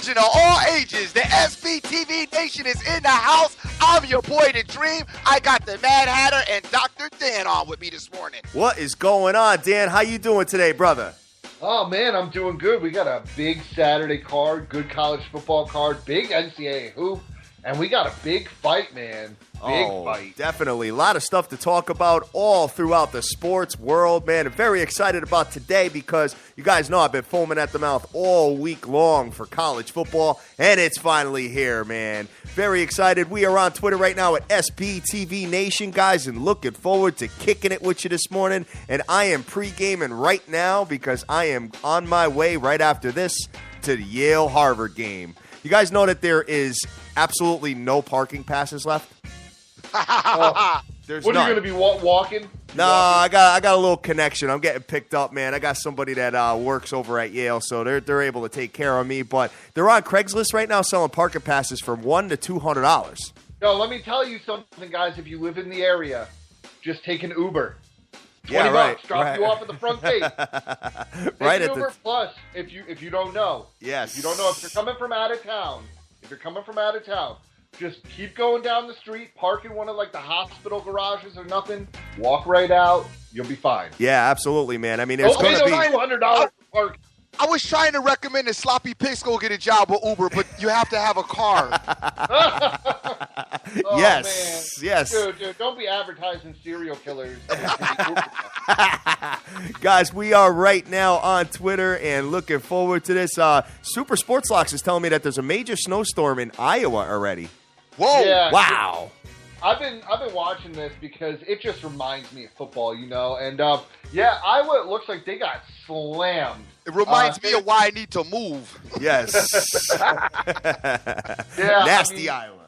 children of all ages, the SBTV Nation is in the house. I'm your boy, The Dream. I got the Mad Hatter and Dr. Dan on with me this morning. What is going on, Dan? How you doing today, brother? Oh, man, I'm doing good. We got a big Saturday card, good college football card, big NCAA hoop, and we got a big fight, man. Big fight. Definitely. A lot of stuff to talk about all throughout the sports world, man. I'm very excited about today because you guys know I've been foaming at the mouth all week long for college football, and it's finally here, man. Very excited. We are on Twitter right now at SBTV Nation, guys, and looking forward to kicking it with you this morning. And I am pre-gaming right now because I am on my way right after this to the Yale-Harvard game. You guys know that there is absolutely no parking passes left? There's what, are you going to be walking? No, I got a little connection. I'm getting picked up, man. I got somebody that works over at Yale, so they're able to take care of me. But they're on Craigslist right now selling parking passes from $100 to $200. No, let me tell you something, guys. If you live in the area, just take an Uber. 20 yeah, right, bucks, drop you off at the front gate. Right at at Uber Plus, if you don't know. Yes. If you don't know, if you're coming from out of town, just keep going down the street, park in one of, like, the hospital garages or nothing, walk right out, you'll be fine. Yeah, absolutely, man. I mean, it's going to be $200 for parking. I was trying to recommend that Sloppy Pigs go get a job with Uber, but you have to have a car. Oh, yes, man. yes. Dude, don't be advertising serial killers. Guys, we are right now on Twitter and looking forward to this. Super Sports Locks is telling me that there's a major snowstorm in Iowa already. Whoa! Yeah, wow! I've been watching this because it just reminds me of football, you know. And yeah, Iowa, it looks like they got slammed. It reminds me of why I need to move. Yes. Yeah, nasty Iowa.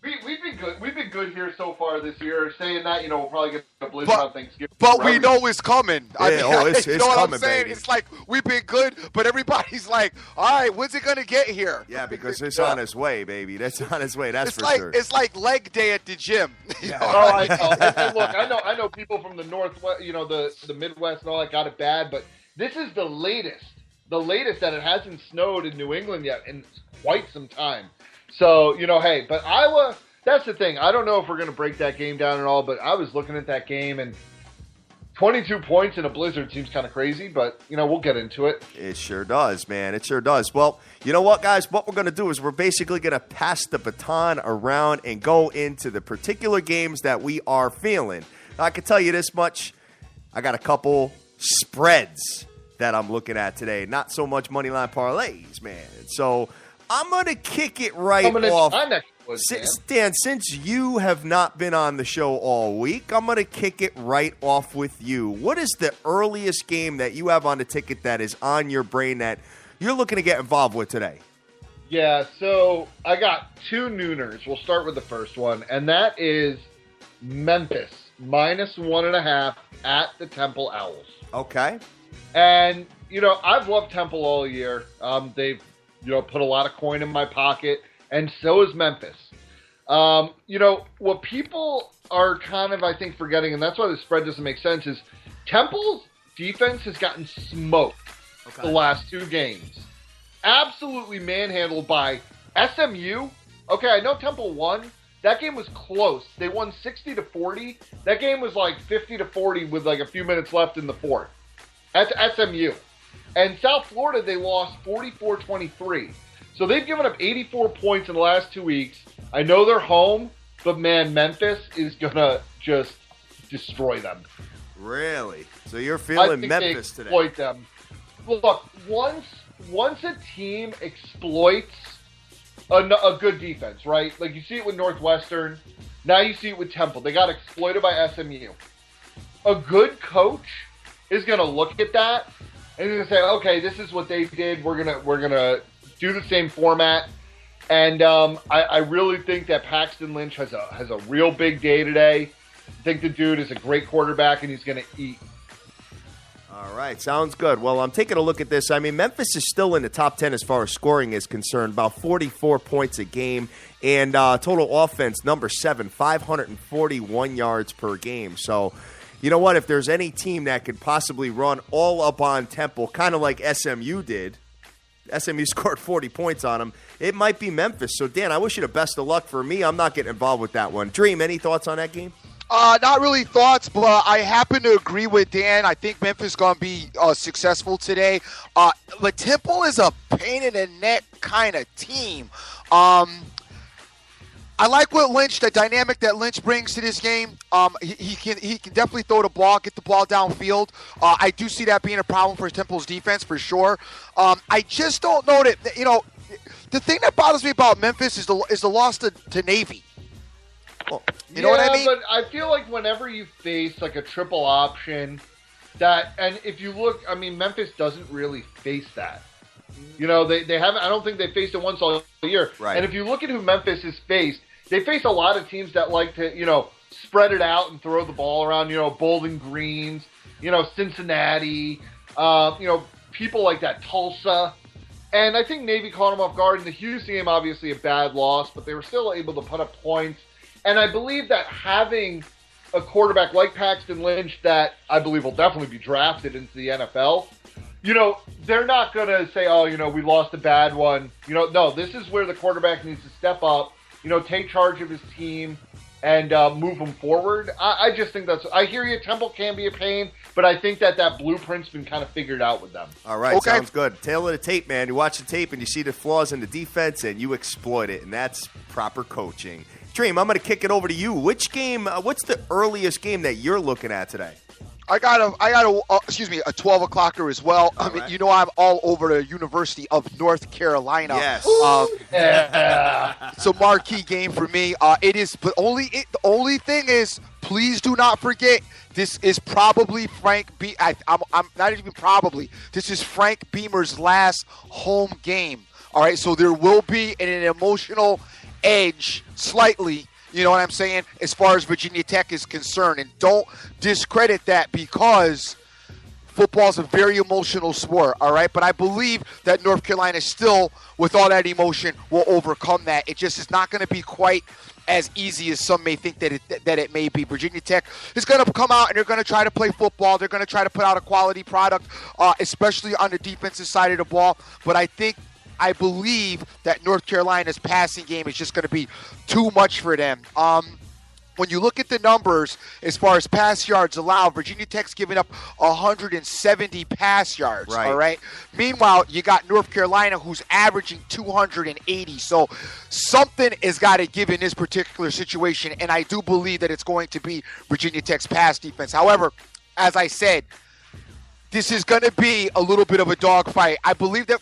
We've been good. We've been good here so far this year. Saying that, you know, we'll probably get a blizzard on Thanksgiving. But we know it's coming. It's you know what coming, I'm saying? baby. It's like we've been good, but everybody's like, all right, when's it gonna get here? Yeah, because it's on its way, baby. That's on its way. That's it's for like, sure. It's like leg day at the gym. Yeah. Oh, I know. And look, I know people from the Northwest, you know, the Midwest and all that got it bad, but this is the latest that it hasn't snowed in New England yet in quite some time. So, you know, hey, but Iowa, that's the thing. I don't know if we're going to break that game down at all, but I was looking at that game, and 22 points in a blizzard seems kind of crazy, but, you know, we'll get into it. It sure does, man. It sure does. Well, you know what, guys? What we're going to do is we're basically going to pass the baton around and go into the particular games that we are feeling. Now, I can tell you this much. I got a couple spreads that I'm looking at today. Not so much money line parlays, man. So I'm going to kick it right off. Dan, since you have not been on the show all week, I'm going to kick it right off with you. What is the earliest game that you have on the ticket that is on your brain that you're looking to get involved with today? Yeah, so I got two nooners. We'll start with the first one, and that is Memphis, -1.5 at the Temple Owls. Okay. And, you know, I've loved Temple all year. They've, you know, put a lot of coin in my pocket, and so is Memphis. You know, what people are kind of, I think, forgetting, and that's why the spread doesn't make sense, is Temple's defense has gotten smoked the last two games. Absolutely manhandled by SMU. Okay, I know Temple won. That game was close. They won 60-40. That game was like 50-40 with like a few minutes left in the fourth. That's SMU. And South Florida, they lost 44-23. So they've given up 84 points in the last 2 weeks. I know they're home, but man, Memphis is going to just destroy them. Really? So you're feeling Memphis today? Exploit them. Look, once a team exploits a good defense, right? Like you see it with Northwestern. Now you see it with Temple. They got exploited by SMU. A good coach is going to look at that and he's going to say, okay, this is what they did. We're gonna do the same format. And I really think that Paxton Lynch has a real big day today. I think the dude is a great quarterback and he's going to eat. All right, sounds good. Well, I'm taking a look at this. I mean, Memphis is still in the top 10 as far as scoring is concerned, about 44 points a game, and total offense, number 7, 541 yards per game. So, you know what? If there's any team that could possibly run all up on Temple, kind of like SMU did, SMU scored 40 points on them. It might be Memphis. So, Dan, I wish you the best of luck. For me, I'm not getting involved with that one. Dream, any thoughts on that game? Not really thoughts, but I happen to agree with Dan. I think Memphis is going to be successful today. But Temple is a pain in the neck kind of team. I like what the dynamic that Lynch brings to this game. He can definitely throw the ball, get the ball downfield. I do see that being a problem for Temple's defense for sure. I just don't know that, the thing that bothers me about Memphis is the loss to Navy. Well, you know what I mean? But I feel like whenever you face like a triple option, and if you look, I mean, Memphis doesn't really face that. They haven't. I don't think they faced it once all year. Right. And if you look at who Memphis has faced, they face a lot of teams that like to, spread it out and throw the ball around. Bowling Greens, Cincinnati, people like that, Tulsa. And I think Navy caught them off guard. In the Houston game, obviously a bad loss, but they were still able to put up points. And I believe that having a quarterback like Paxton Lynch that I believe will definitely be drafted into the NFL, they're not going to say, we lost a bad one. No, this is where the quarterback needs to step up, take charge of his team and move them forward. I just think I hear you, Temple can be a pain, but I think that blueprint's been kind of figured out with them. All right, okay. Sounds good. Tail of the tape, man. You watch the tape and you see the flaws in the defense and you exploit it, and that's proper coaching. Dream, I'm going to kick it over to you. Which game, what's the earliest game that you're looking at today? I got a 12 o'clocker as well. I mean, right. I'm all over the University of North Carolina. Yes. It's a marquee game for me. It is, but the only thing is, please do not forget, this is probably I'm not even probably. This is Frank Beamer's last home game. All right, so there will be an emotional edge slightly, you know what I'm saying, as far as Virginia Tech is concerned. And don't discredit that, because football's a very emotional sport, all right? But I believe that North Carolina still, with all that emotion, will overcome that. It just is not going to be quite as easy as some may think that it may be. Virginia Tech is going to come out and they're going to try to play football. They're going to try to put out a quality product, especially on the defensive side of the ball. But I believe that North Carolina's passing game is just going to be too much for them. When you look at the numbers as far as pass yards allowed, Virginia Tech's giving up 170 pass yards, right. All right? Meanwhile, you got North Carolina who's averaging 280. So something has got to give in this particular situation, and I do believe that it's going to be Virginia Tech's pass defense. However, as I said, this is going to be a little bit of a dogfight. I believe that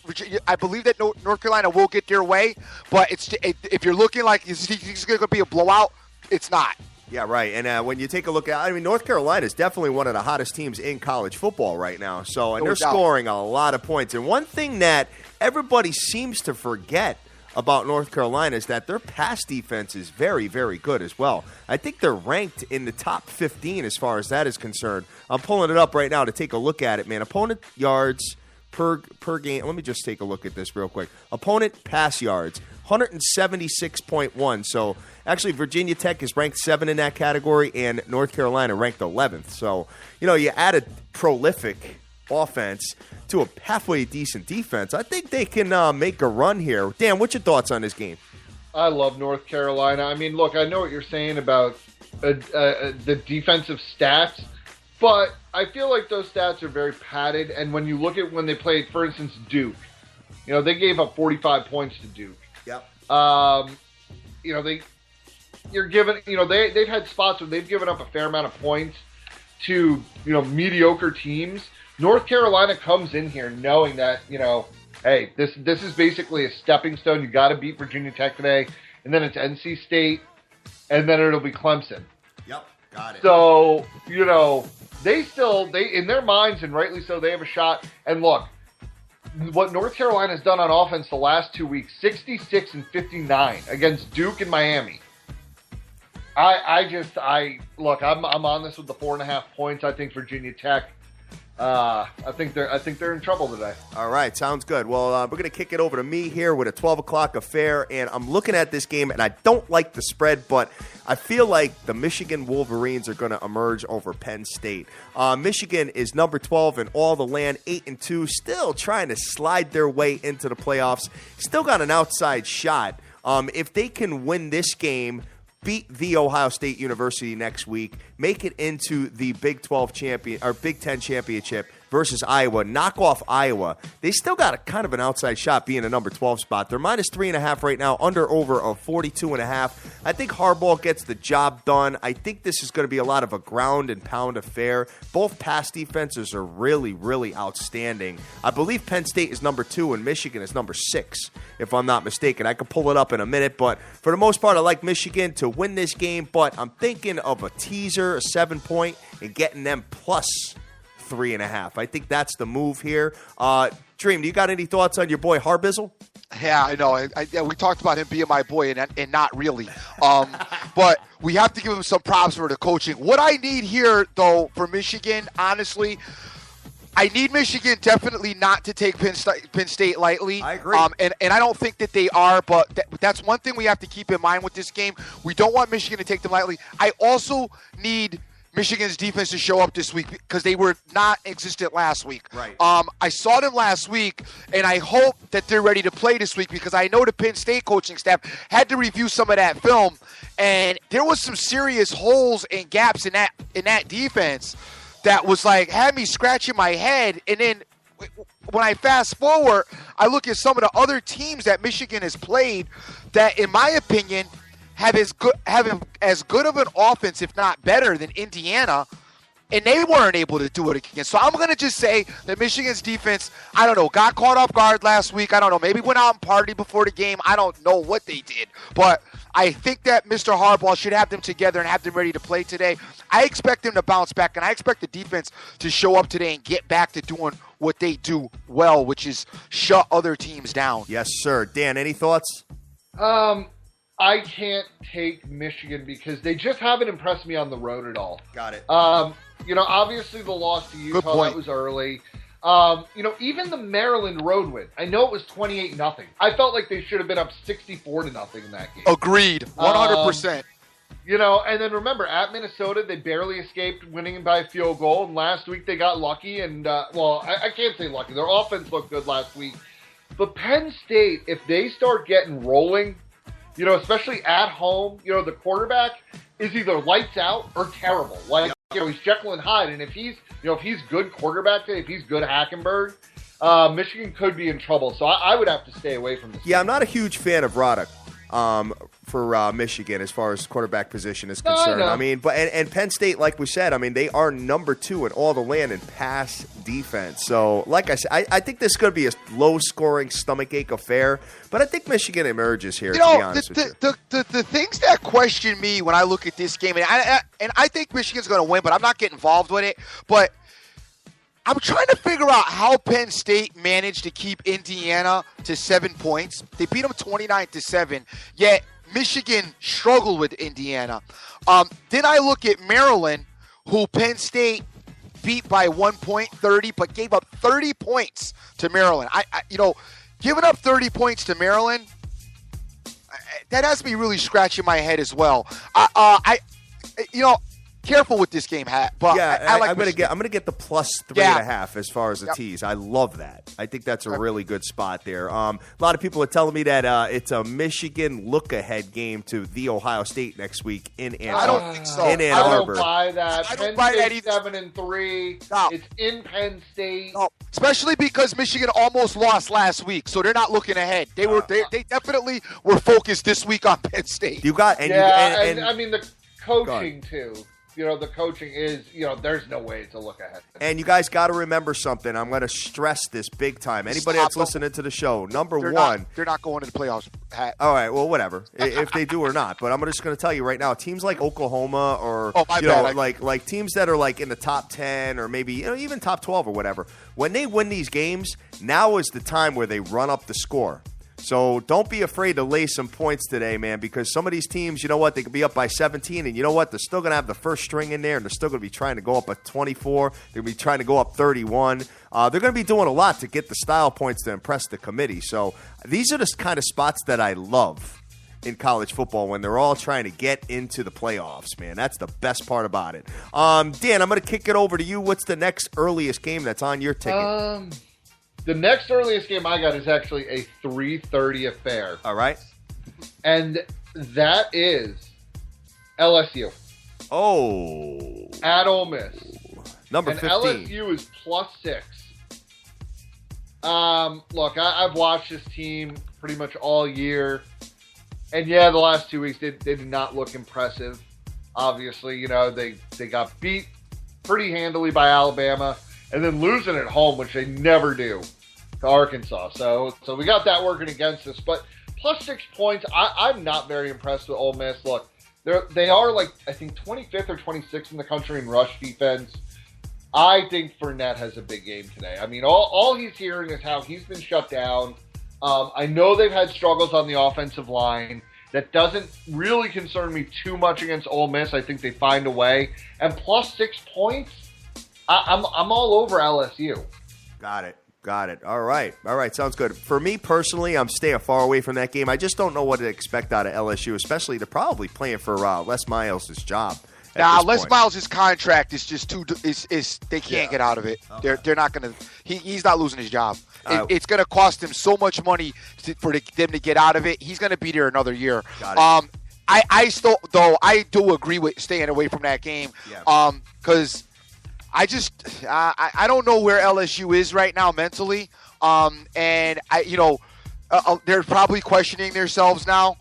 North Carolina will get their way, but if you're looking like it's going to be a blowout, it's not. Yeah, right. And when you take a look at, North Carolina is definitely one of the hottest teams in college football right now. So, and they're scoring a lot of points. And one thing that everybody seems to forget about North Carolina is that their pass defense is very, very good as well. I think they're ranked in the top 15 as far as that is concerned. I'm pulling it up right now to take a look at it, man. Opponent yards per game. Let me just take a look at this real quick. Opponent pass yards, 176.1. So actually Virginia Tech is ranked 7 in that category, and North Carolina ranked 11th. So, you add a prolific offense to a halfway decent defense. I think they can make a run here. Dan, what's your thoughts on this game? I love North Carolina. Look, I know what you're saying about the defensive stats, but I feel like those stats are very padded. And when you look at when they played, for instance, Duke, they gave up 45 points to Duke. Yep. They've had spots where they've given up a fair amount of points to, mediocre teams. North Carolina comes in here knowing that, hey, this is basically a stepping stone. You got to beat Virginia Tech today, and then it's NC State, and then it'll be Clemson. Yep, got it. So, they in their minds, and rightly so, they have a shot. And look, what North Carolina's done on offense the last 2 weeks, 66 and 59 against Duke and Miami. I'm on this with the 4.5 points. I think Virginia Tech I think they're in trouble today. All right, sounds good. Well, we're going to kick it over to me here with a 12 o'clock affair, and I'm looking at this game, and I don't like the spread, but I feel like the Michigan Wolverines are going to emerge over Penn State. Michigan is number 12 in all the land, 8-2, still trying to slide their way into the playoffs. Still got an outside shot. If they can win this game, beat The Ohio State University next week, make it into the Big 12 champion or Big 10 championship versus Iowa, knock off Iowa. They still got a kind of an outside shot being a number 12 spot. They're minus 3.5 right now, under over of 42.5. I think Harbaugh gets the job done. I think this is going to be a lot of a ground and pound affair. Both pass defenses are really, really outstanding. I believe Penn State is number 2 and Michigan is number 6, if I'm not mistaken. I could pull it up in a minute, but for the most part, I like Michigan to win this game, but I'm thinking of a teaser, a 7-point, and getting them plus 3.5. I think that's the move here. Dream, do you got any thoughts on your boy Harbizzle? Yeah, I know. We talked about him being my boy, and not really. But we have to give him some props for the coaching. What I need here, though, for Michigan, honestly, I need Michigan definitely not to take Penn State lightly. I agree. And I don't think that they are, but that's one thing we have to keep in mind with this game. We don't want Michigan to take them lightly. I also need Michigan's defense to show up this week because they were not existent last week. Right. I saw them last week, and I hope that they're ready to play this week because I know the Penn State coaching staff had to review some of that film, and there was some serious holes and gaps in that defense that was like had me scratching my head. And then when I fast forward, I look at some of the other teams that Michigan has played that, in my opinion, have as good of an offense, if not better, than Indiana, and they weren't able to do it again. So I'm going to just say that Michigan's defense, I don't know, got caught off guard last week. I don't know, maybe went out and partied before the game. I don't know what they did. But I think that Mr. Harbaugh should have them together and have them ready to play today. I expect them to bounce back, and I expect the defense to show up today and get back to doing what they do well, which is shut other teams down. Yes, sir. Dan, any thoughts? I can't take Michigan because they just haven't impressed me on the road at all. Got it. Obviously the loss to Utah, that was early. Even the Maryland road win. I know it was 28-0. I felt like they should have been up 64-0 in that game. Agreed. 100%. And then remember, at Minnesota, they barely escaped winning by a field goal. And last week they got lucky. And, I can't say lucky. Their offense looked good last week. But Penn State, if they start getting rolling, especially at home, the quarterback is either lights out or terrible. He's Jekyll and Hyde, and if he's good quarterback today, if he's good Hackenberg, Michigan could be in trouble. So I would have to stay away from this. Yeah, I'm not a huge fan of Roddick for Michigan as far as quarterback position is concerned. I mean, but Penn State, like we said, I mean, they are number 2 in all the land in pass defense. So, like I said, I think this is going to be a low-scoring, stomachache affair. But I think Michigan emerges here, to be honest with you. The things that question me when I look at this game, and I think Michigan's going to win, but I'm not getting involved with it. But I'm trying to figure out how Penn State managed to keep Indiana to 7 points. They beat them 29-7, yet Michigan struggled with Indiana. Then I look at Maryland, who Penn State beat by 1 point, 30, but gave up 30 points to Maryland. Giving up 30 points to Maryland, that has me really scratching my head as well. Careful with this game, Hat. But yeah, I'm gonna get the plus 3.5 as far as the tease. I love that. I think that's a really good spot there. A lot of people are telling me that it's a Michigan look-ahead game to the Ohio State next week in Ann Arbor. I don't think so. In Ann Arbor. I don't buy that. I don't Penn buy that State's either. 7-3. No. It's in Penn State. No, especially because Michigan almost lost last week, so they're not looking ahead. They definitely were focused this week on Penn State. You got and I mean the coaching too. The coaching is, there's no way to look ahead. And you guys got to remember something. I'm going to stress this big time. Anybody that's listening to the show, number one. They're not going to the playoffs. Hat. All right, well, whatever, if they do or not. But I'm just going to tell you right now, teams like Oklahoma or, like teams that are like in the top 10 or maybe even top 12 or whatever, when they win these games, now is the time where they run up the score. So don't be afraid to lay some points today, man, because some of these teams, you know what, they could be up by 17, and you know what, they're still going to have the first string in there, and they're still going to be trying to go up at 24. They're going to be trying to go up 31. They're going to be doing a lot to get the style points to impress the committee. So these are the kind of spots that I love in college football when they're all trying to get into the playoffs, man. That's the best part about it. Dan, I'm going to kick it over to you. What's the next earliest game that's on your ticket? The next earliest game I got is actually a 3:30 affair. All right. And that is LSU. Oh. At Ole Miss. Number and 15. LSU is +6. Look, I've watched this team pretty much all year. And yeah, the last 2 weeks, they did not look impressive. Obviously, you know, they got beat pretty handily by Alabama. And then losing at home, which they never do, to Arkansas. So we got that working against us. But +6 points, I'm not very impressed with Ole Miss. Look, they are like, I think, 25th or 26th in the country in rush defense. I think Fournette has a big game today. I mean, all he's hearing is how he's been shut down. I know they've had struggles on the offensive line. That doesn't really concern me too much against Ole Miss. I think they find a way. And +6 points, I'm all over LSU. Got it. All right. Sounds good. For me personally, I'm staying far away from that game. I just don't know what to expect out of LSU, especially they're probably playing for Les Miles' job. Nah, Les Miles' contract is just too. They can't get out of it. Okay. They're not going to. He's not losing his job. It's going to cost him so much money for them to get out of it. He's going to be there another year. I do agree with staying away from that game. Because I don't know where LSU is right now mentally. And they're probably questioning themselves now.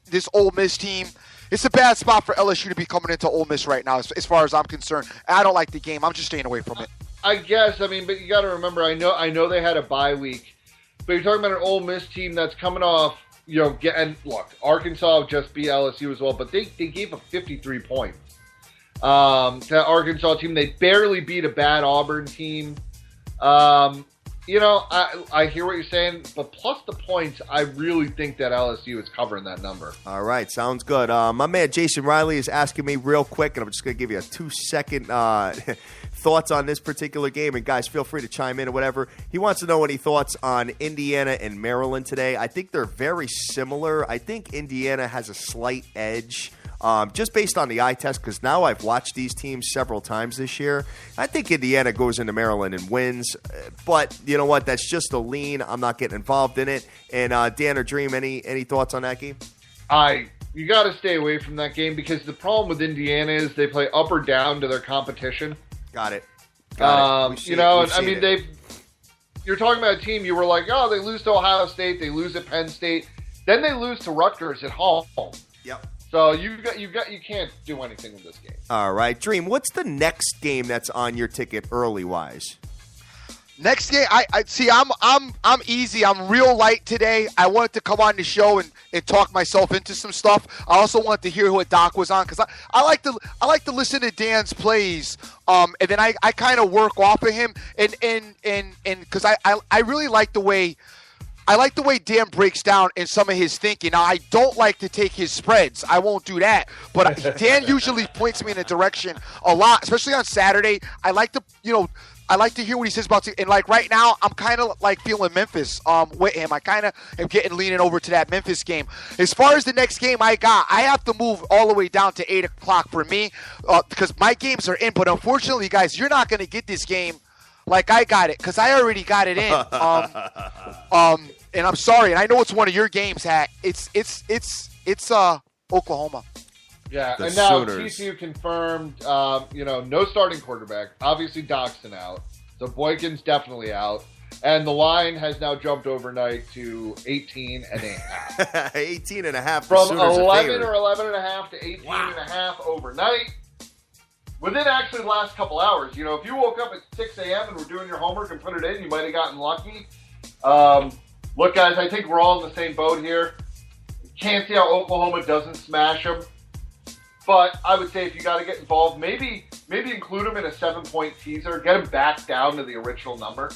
This Ole Miss team. It's a bad spot for LSU to be coming into Ole Miss right now, as far as I'm concerned. I don't like the game. I'm just staying away from it. I guess. I mean, but you got to remember. I know they had a bye week, but you're talking about an Ole Miss team that's coming off. And look, Arkansas just beat LSU as well, but they gave up 53 points to the Arkansas team. They barely beat a bad Auburn team. I hear what you're saying, but plus the points, I really think that LSU is covering that number. All right, sounds good. My man Jason Riley is asking me real quick, and I'm just going to give you a 2-second thoughts on this particular game. And guys, feel free to chime in or whatever. He wants to know any thoughts on Indiana and Maryland today. I think they're very similar. I think Indiana has a slight edge. Just based on the eye test, because now I've watched these teams several times this year. I think Indiana goes into Maryland and wins. But you know what? That's just a lean. I'm not getting involved in it. And Dan or Dream, any thoughts on that game? You got to stay away from that game because the problem with Indiana is they play up or down to their competition. Got it. You're talking about a team. You were like, oh, they lose to Ohio State, they lose at Penn State, then they lose to Rutgers at home. Yep. So you can't do anything with this game. All right, Dream. What's the next game that's on your ticket early wise? Next game, I see. I'm easy. I'm real light today. I wanted to come on the show and talk myself into some stuff. I also wanted to hear what Doc was on because I like to listen to Dan's plays. And then I kind of work off of him and because I really like the way. I like the way Dan breaks down in some of his thinking. Now, I don't like to take his spreads. I won't do that. But Dan usually points me in a direction a lot, especially on Saturday. I like to hear what he says about – and, like, right now, I'm kind of, like, feeling Memphis with him. I kind of am leaning over to that Memphis game. As far as the next game I have to move all the way down to 8 o'clock for me because my games are in. But, unfortunately, guys, you're not going to get this game like I got it because I already got it in. And I'm sorry, and I know it's one of your games, Hack. It's Oklahoma. Yeah, The and now Sooners. TCU confirmed, no starting quarterback. Obviously, Doxson out. So Boykin's definitely out. And the line has now jumped overnight to 18.5. 18.5. From Sooners 11 or 11.5 to 18.5 overnight. Within actually the last couple hours. If you woke up at 6 a.m. and were doing your homework and put it in, you might have gotten lucky. Look, guys, I think we're all in the same boat here. Can't see how Oklahoma doesn't smash them. But I would say if you got to get involved, maybe include them in a 7-point teaser. Get them back down to the original number.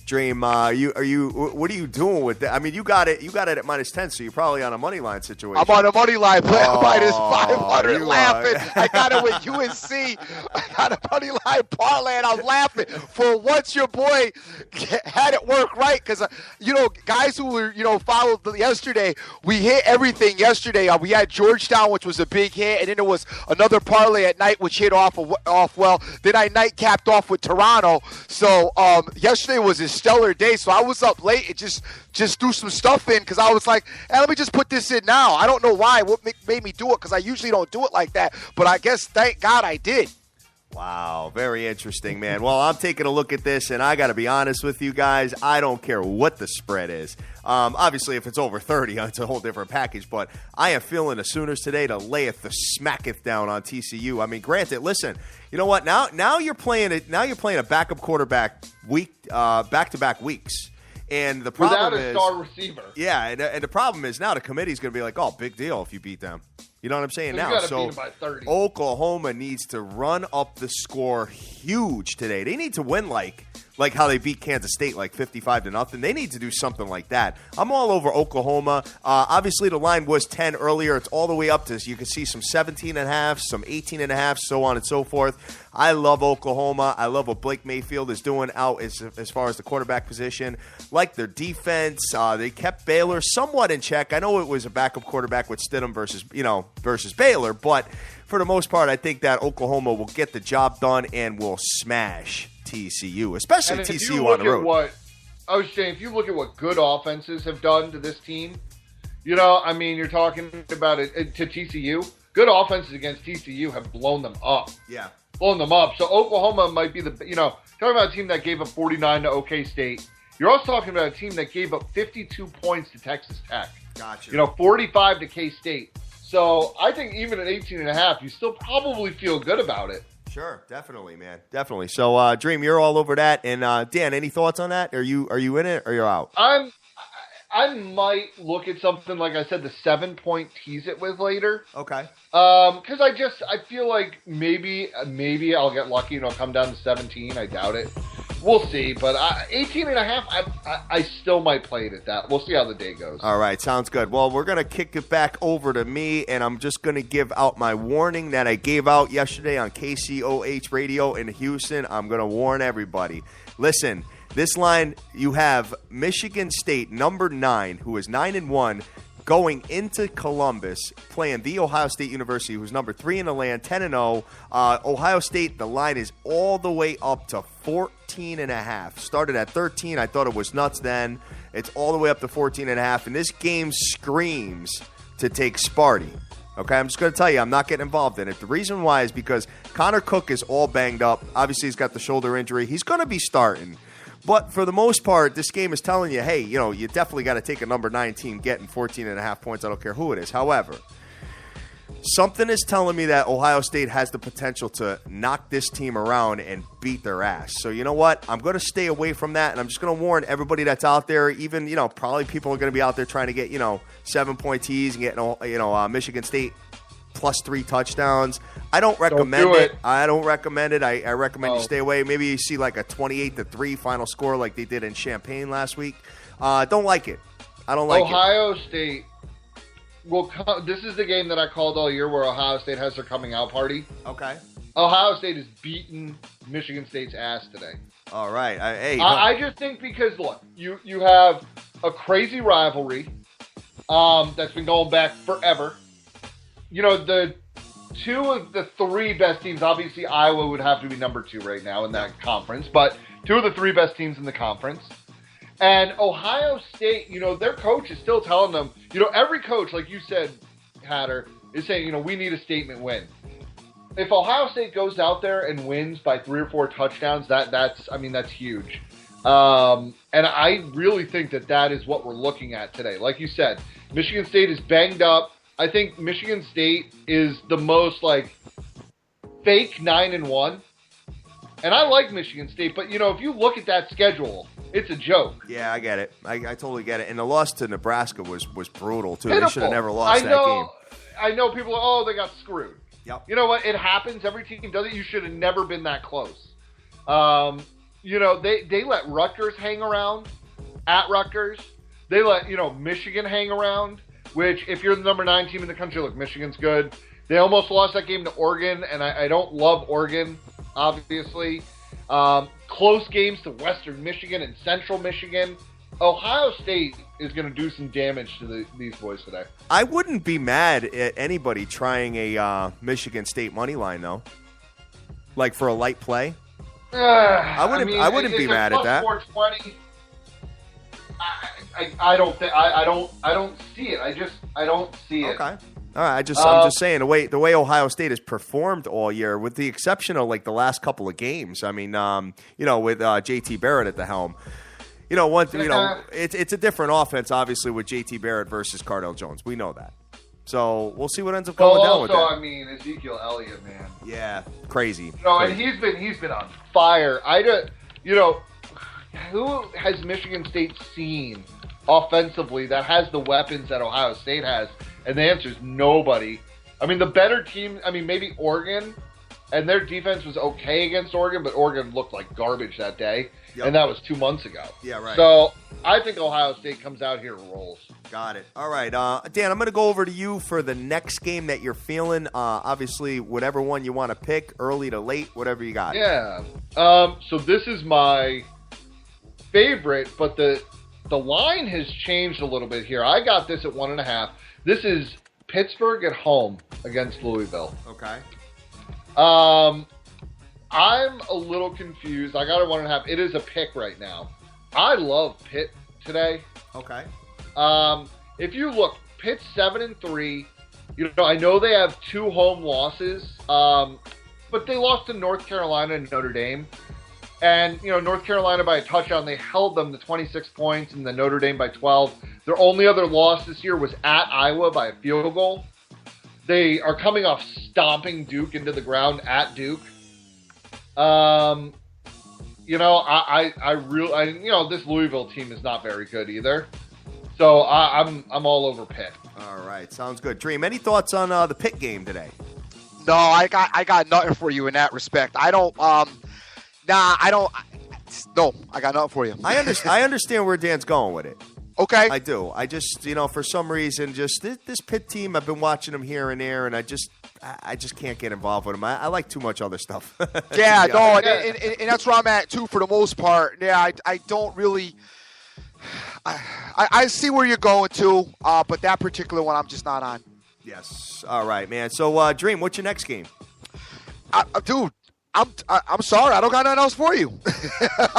Dream, what are you doing with that? I mean, you got it at -10, so you're probably on a money line situation. I'm on a money line minus 500 laughing. Are. I got it with UNC. I got a money line parlay, and I'm laughing. For once, your boy had it work right, because guys who were followed yesterday, we hit everything yesterday. We had Georgetown, which was a big hit, and then there was another parlay at night which hit off well. Then I night capped off with Toronto. So yesterday was a stellar day. So I was up late and just threw some stuff in, because I was like, hey, let me just put this in now. I don't know why. What made me do it, because I usually don't do it like that. But I guess, thank God, I did. Wow, very interesting, man. Well, I'm taking a look at this, and I got to be honest with you guys. I don't care what the spread is. Obviously, if it's over 30, it's a whole different package. But I am feeling the Sooners today to layeth the smacketh down on TCU. I mean, granted, listen, you know what? Now you're playing it. Now you're playing a backup quarterback week, back-to-back weeks. And the problem without a star receiver. Yeah, and the problem is now the committee's going to be like, oh, big deal if you beat them. You know what I'm saying? So now, beat them by 30. Oklahoma needs to run up the score huge today. They need to win like how they beat Kansas State, like 55-0. They need to do something like that. I'm all over Oklahoma. Obviously, the line was 10 earlier. It's all the way up to, you can see some 17.5, some 18.5, so on and so forth. I love Oklahoma. I love what Blake Mayfield is doing out as far as the quarterback position. Like their defense. They kept Baylor somewhat in check. I know it was a backup quarterback with Stidham versus Baylor, but for the most part, I think that Oklahoma will get the job done and will smash TCU, especially TCU on the road. I was saying, if you look at what good offenses have done to this team, you're talking about it to TCU. Good offenses against TCU have blown them up. Yeah. Blown them up. So Oklahoma might be talking about a team that gave up 49 to OK State. You're also talking about a team that gave up 52 points to Texas Tech. Gotcha. 45 to K-State. So I think even at 18.5, you still probably feel good about it. Sure, definitely, man, definitely. So, Dream, you're all over that, and Dan, any thoughts on that? Are you in it or you're out? I might look at something like I said, the 7-point tease it with later. Okay. Because I feel like maybe I'll get lucky and it'll come down to 17. I doubt it. We'll see, but 18.5, I still might play it at that. We'll see how the day goes. All right, sounds good. Well, we're going to kick it back over to me, and I'm just going to give out my warning that I gave out yesterday on KCOH Radio in Houston. I'm going to warn everybody. Listen, this line, you have Michigan State, number 9, who is 9-1, going into Columbus, playing the Ohio State University, who's number 3 in the land, 10-0. Ohio State, the line is all the way up to 14.5. Started at 13. I thought it was nuts then. It's all the way up to 14.5. And this game screams to take Sparty. Okay, I'm just going to tell you, I'm not getting involved in it. The reason why is because Connor Cook is all banged up. Obviously, he's got the shoulder injury. He's going to be starting. But for the most part, this game is telling you, hey, you definitely got to take a number 9 team getting 14.5 points. I don't care who it is. However, something is telling me that Ohio State has the potential to knock this team around and beat their ass. So you know what? I'm going to stay away from that, and I'm just going to warn everybody that's out there, even, probably people are going to be out there trying to get, 7-point tees and get, Michigan State plus 3 touchdowns. I don't recommend it. I don't recommend it. I recommend you stay away. Maybe you see like a 28-3 final score like they did in Champaign last week. Don't like it. I don't like Ohio State will come. This is the game that I called all year where Ohio State has their coming out party. Okay. Ohio State is beating Michigan State's ass today. All right. I just think because, look, you have a crazy rivalry that's been going back forever. The 2 of the 3 best teams, obviously Iowa would have to be number 2 right now in that conference, but 2 of the 3 best teams in the conference. And Ohio State, their coach is still telling them, every coach, like you said, Hatter, is saying, we need a statement win. If Ohio State goes out there and wins by 3 or 4 touchdowns, that's huge. And I really think that is what we're looking at today. Like you said, Michigan State is banged up. I think Michigan State is the most, fake 9-1. And I like Michigan State, but, if you look at that schedule, it's a joke. Yeah, I get it. I totally get it. And the loss to Nebraska was brutal, too. Pitiful. They should have never lost that game. I know people are, they got screwed. Yep. You know what? It happens. Every team does it. You should have never been that close. They let Rutgers hang around at Rutgers. They let, Michigan hang around, which if you're the number 9 team in the country, look, Michigan's good. They almost lost that game to Oregon, and I don't love Oregon, obviously. Close games to Western Michigan and Central Michigan. Ohio State is going to do some damage to these boys today. I wouldn't be mad at anybody trying a Michigan State money line, though. Like for a light play. I wouldn't be mad at that. 420. I don't see it. I don't see it. Okay. All right. I'm just saying the way Ohio State has performed all year, with the exception of like the last couple of games. I mean, with JT Barrett at the helm. It's a different offense, obviously, with JT Barrett versus Cardell Jones. We know that. So we'll see what ends up going down with that. Also, I mean, Ezekiel Elliott, man. Yeah, crazy. And he's been on fire. Who has Michigan State seen offensively that has the weapons that Ohio State has? And the answer is nobody. I mean, the better team, maybe Oregon, and their defense was okay against Oregon, but Oregon looked like garbage that day, and that was 2 months ago. Yeah, right. So I think Ohio State comes out here and rolls. Got it. All right. Dan, I'm going to go over to you for the next game that you're feeling. Obviously, whatever one you want to pick, early to late, whatever you got. Yeah. So this is my favorite, but the line has changed a little bit here. I got this at 1.5. This is Pittsburgh at home against Louisville. Okay. I'm a little confused. I got a 1.5. It is a pick right now. I love Pitt today. Okay. If you look, Pitt's 7-3. I know they have 2 home losses, but they lost to North Carolina and Notre Dame. And, North Carolina by a touchdown, they held them to 26 points, and then Notre Dame by 12. Their only other loss this year was at Iowa by a field goal. They are coming off stomping Duke into the ground at Duke. I really, this Louisville team is not very good either. So I'm all over Pitt. All right, sounds good. Dream, any thoughts on the Pitt game today? No, I got nothing for you in that respect. I got nothing for you. I understand where Dan's going with it. Okay. I do. I just, for some reason, just this Pitt team, I've been watching them here and there, and I just can't get involved with them. I like too much other stuff. Yeah, no, and that's where I'm at, too, for the most part. Yeah, I don't really – I see where you're going to, but that particular one I'm just not on. Yes. All right, man. So, Dream, what's your next game? Dude. I'm sorry. I don't got nothing else for you.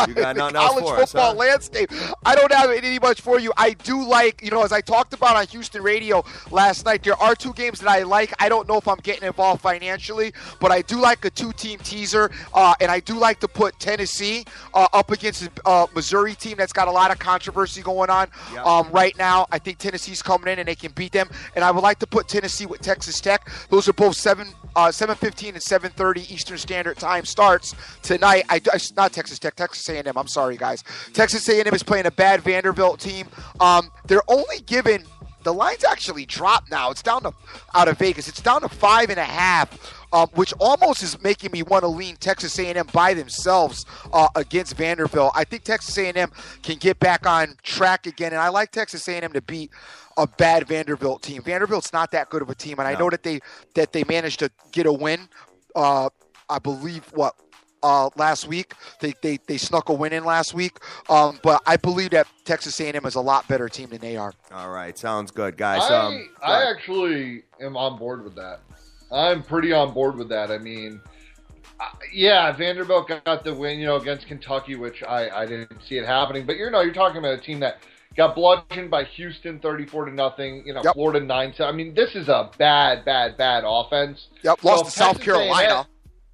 You got nothing else for us, college football landscape. I don't have any much for you. I do like, as I talked about on Houston radio last night, there are 2 games that I like. I don't know if I'm getting involved financially, but I do like a 2-team teaser, and I do like to put Tennessee up against a Missouri team that's got a lot of controversy going on right now. I think Tennessee's coming in and they can beat them, and I would like to put Tennessee with Texas Tech. Those are both 7:15 and 7:30 Eastern Standard Time starts tonight. Not Texas Tech, Texas A&M. I'm sorry, guys. Texas A&M is playing a bad Vanderbilt team. They're only given the line's actually dropped now. It's down to out of Vegas. It's down to 5.5, which almost is making me want to lean Texas A&M by themselves against Vanderbilt. I think Texas A&M can get back on track again, and I like Texas A&M to beat a bad Vanderbilt team. Vanderbilt's not that good of a team, and I know that they managed to get a win. I believe last week they snuck a win in last week, but I believe that Texas A&M is a lot better team than they are. All right, sounds good, guys. I actually am on board with that. I'm pretty on board with that. I mean, Vanderbilt got the win, against Kentucky, which I didn't see it happening. But you're talking about a team that got bludgeoned by Houston 34-0. Florida 9-7. I mean, this is a bad offense. Yep, lost to South Carolina.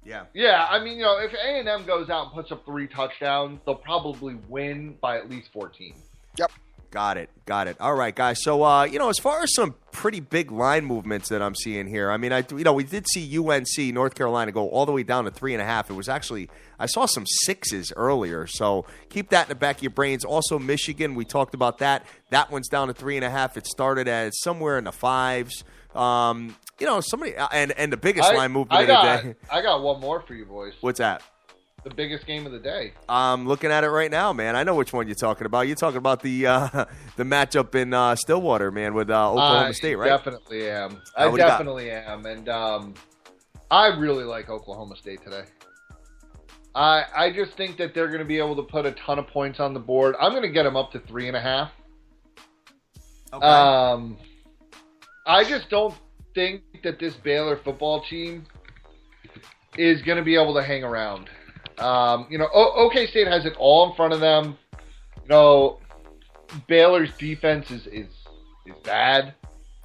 Yeah. I mean, if A&M goes out and puts up 3 touchdowns, they'll probably win by at least 14. Yep. Got it. All right, guys. So, as far as some pretty big line movements that I'm seeing here, I mean, we did see UNC, North Carolina, go all the way down to 3.5. It was actually, I saw some 6s earlier. So keep that in the back of your brains. Also, Michigan, we talked about that. That one's down to 3.5. It started at somewhere in the 5s. Somebody and the biggest line movement of the day. I got one more for you boys. What's that? the biggest game of the day. I'm looking at it right now, man. I know which one you're talking about. You're talking about the matchup in Stillwater, man, with Oklahoma State, right? Definitely am. I definitely am, and I really like Oklahoma State today. I just think that they're going to be able to put a ton of points on the board. I'm going to get them up to 3.5. Okay. I just don't think that this Baylor football team is going to be able to hang around. OK State has it all in front of them. Baylor's defense is bad.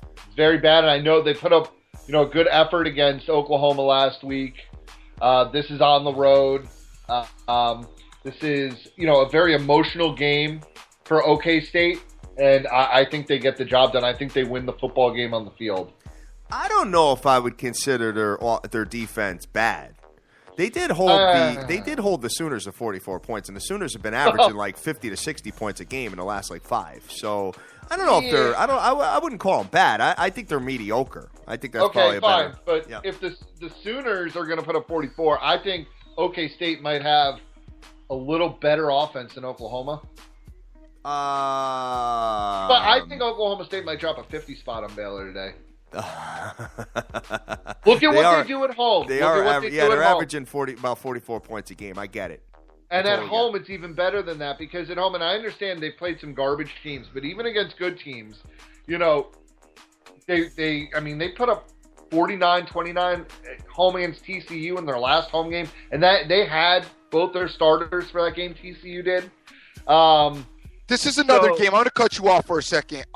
It's very bad, and I know they put up a good effort against Oklahoma last week. This is on the road. This is a very emotional game for OK State. And I think they get the job done. I think they win the football game on the field. I don't know if I would consider their defense bad. They did hold the Sooners to 44 points, and the Sooners have been averaging like 50 to 60 points a game in the last like 5. So I don't know if they're. I wouldn't call them bad. I think they're mediocre. I think that's probably a better. But if the Sooners are going to put up 44, I think OK State might have a little better offense than Oklahoma. But I think Oklahoma State might drop a 50 spot on Baylor today. Look at what they do at home. They're averaging about 44 points a game. I get it. And at home, it's even better than that because at home, and I understand they've played some garbage teams, but even against good teams, they put up 49-29 at home against TCU in their last home game, and that they had both their starters for that game. TCU did. This is another game. I'm going to cut you off for a second.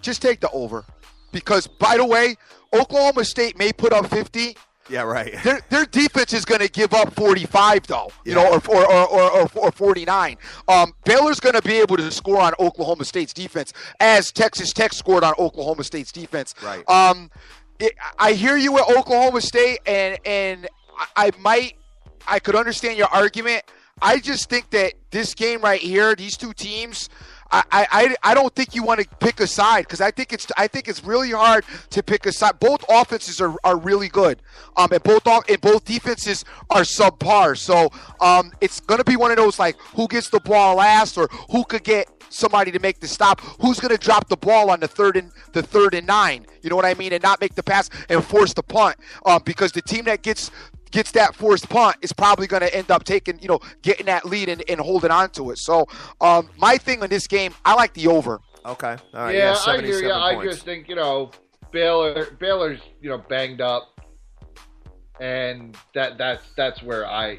Just take the over. Because, by the way, Oklahoma State may put up 50. Yeah, right. Their defense is going to give up 45, though, or 49. Baylor's going to be able to score on Oklahoma State's defense, as Texas Tech scored on Oklahoma State's defense. Right. I hear you with Oklahoma State, and I could understand your argument. I just think that this game right here, these two teams, I don't think you want to pick a side because I think it's really hard to pick a side. Both offenses are really good, and both defenses are subpar. So it's going to be one of those like who gets the ball last or who could get somebody to make the stop. Who's going to drop the ball on the third and 9? You know what I mean, and not make the pass and force the punt because the team that gets that forced punt is probably going to end up getting that lead and holding on to it. So my thing on this game, I like the over. Okay. All right. Yeah, I hear you. I just think, Baylor's, banged up. And that's where I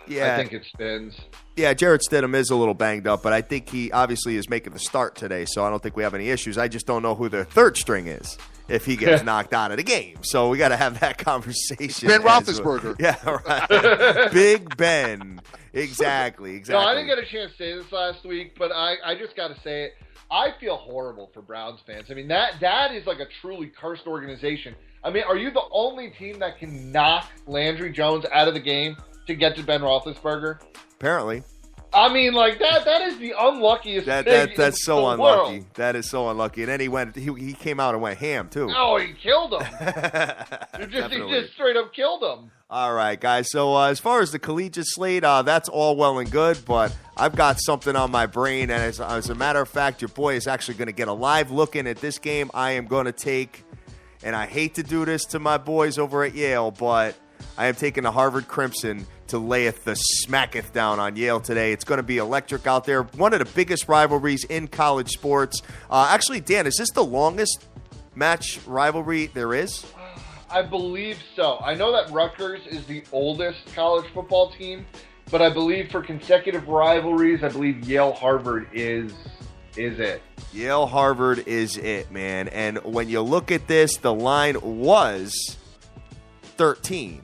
think it spins. Yeah, Jarrett Stidham is a little banged up, but I think he obviously is making the start today, so I don't think we have any issues. I just don't know who their third string is if he gets knocked out of the game. So we got to have that conversation. Ben Roethlisberger. Yeah, right. Big Ben. Exactly. No, I didn't get a chance to say this last week, but I just got to say it. I feel horrible for Browns fans. I mean, that is like a truly cursed organization. I mean, are you the only team that can knock Landry Jones out of the game to get to Ben Roethlisberger? Apparently. I mean, like that is the unluckiest thing that's so in the unlucky. world. That is so unlucky. And then he came out and went ham too. Oh, he killed him. he just straight up killed him. All right, guys. So as far as the collegiate slate, that's all well and good, but I've got something on my brain, and as a matter of fact, your boy is actually going to get a live look in at this game. I am going to take, and I hate to do this to my boys over at Yale, but I am taking the Harvard Crimson to layeth the smacketh down on Yale today. It's going to be electric out there. One of the biggest rivalries in college sports. Actually, Dan, is this the longest match rivalry there is? I believe so. I know that Rutgers is the oldest college football team, but I believe for consecutive rivalries, I believe Yale-Harvard is it. Yale-Harvard is it, man. And when you look at this, the line was 13.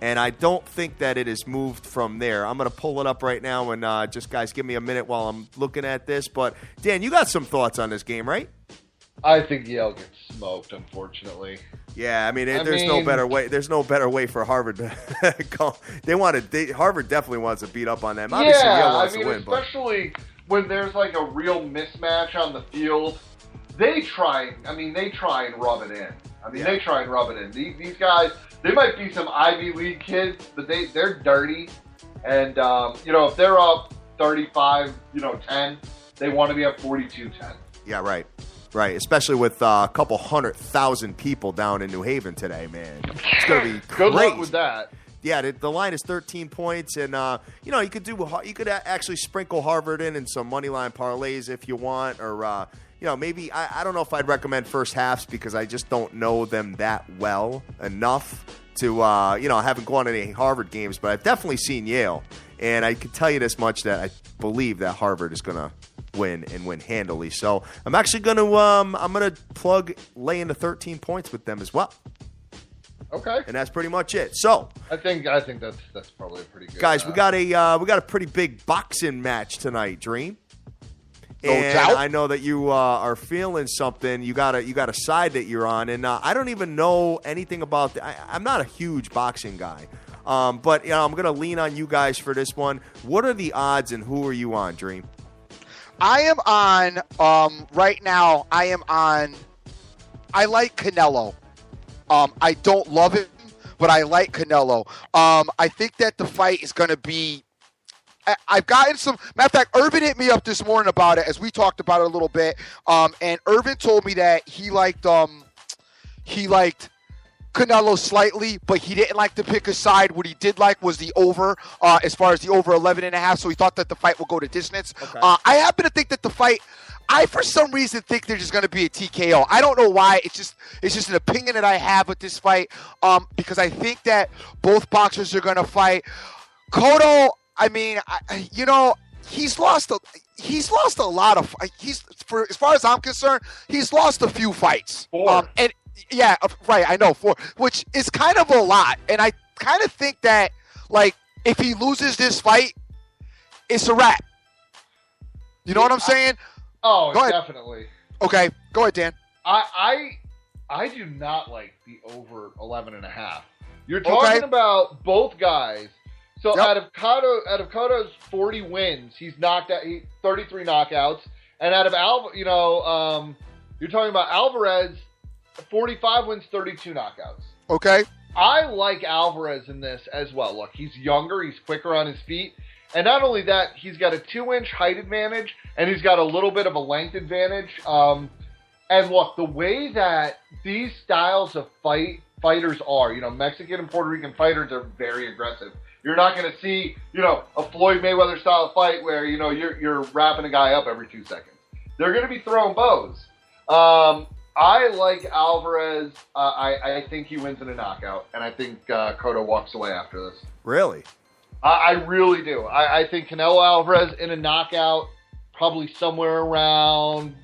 And I don't think that it has moved from there. I'm going to pull it up right now, and just, guys, give me a minute while I'm looking at this. But, Dan, you got some thoughts on this game, right? I think Yale gets smoked, unfortunately. Yeah, I mean, there's no better way. There's no better way for Harvard to go. Harvard definitely wants to beat up on them. Obviously, Yale wants to win. Especially when there's like a real mismatch on the field. They try and rub it in. They try and rub it in. These guys, they might be some Ivy League kids, but they're dirty. And, if they're up 35, 10, they want to be up 42-10. Yeah, right. Right, especially with a couple 100,000 people down in New Haven today, man. It's going to be crazy. Good luck with that. Yeah, the line is 13 points, and you could actually sprinkle Harvard in some money line parlays if you want, or maybe I don't know if I'd recommend first halves because I just don't know them that well enough to I haven't gone to any Harvard games, but I've definitely seen Yale, and I can tell you this much that I believe that Harvard is going to win and win handily. So I'm actually going to plug laying the 13 points with them as well. Okay, and that's pretty much it. So I think that's probably a pretty good. Guys, we got a pretty big boxing match tonight, Dream. No And doubt. I know that you are feeling something. You got a side that you're on, and I don't even know anything about. I'm not a huge boxing guy, but I'm going to lean on you guys for this one. What are the odds, and who are you on, Dream? I am on right now. I like Canelo. I don't love him, but I like Canelo. I think that the fight is going to be. I've gotten some. Matter of fact, Irvin hit me up this morning about it as we talked about it a little bit. And Irvin told me that he liked Canelo slightly, but he didn't like to pick a side. What he did like was the over, as far as the over 11.5. So he thought that the fight would go to distance. Okay. I happen to think that the fight. I, for some reason, think there's just going to be a TKO. I don't know why. It's just an opinion that I have with this fight, because I think that both boxers are going to fight. Cotto, I mean, he's lost a lot of. As far as I'm concerned, he's lost a few fights. 4. And yeah, right. I know 4, which is kind of a lot. And I kind of think that, like, if he loses this fight, it's a wrap. You know what I'm saying? Oh, Go ahead. definitely. Okay, go ahead, Dan. I do not like the over 11.5. You're talking Okay. about both guys. So Yep. out of Cotto's 40 wins, he's knocked out 33 knockouts, and out of you're talking about Alvarez, 45 wins, 32 knockouts. Okay. I like Alvarez in this as well. Look, he's younger, he's quicker on his feet, and not only that, he's got a 2-inch height advantage, and he's got a little bit of a length advantage. And look, the way that these styles of fighters are, Mexican and Puerto Rican fighters are very aggressive. You're not going to see, a Floyd Mayweather style fight where, you're wrapping a guy up every 2 seconds. They're going to be throwing bows. I like Alvarez. I think he wins in a knockout, and I think Cotto walks away after this. Really? I really do. I think Canelo Alvarez in a knockout, probably somewhere around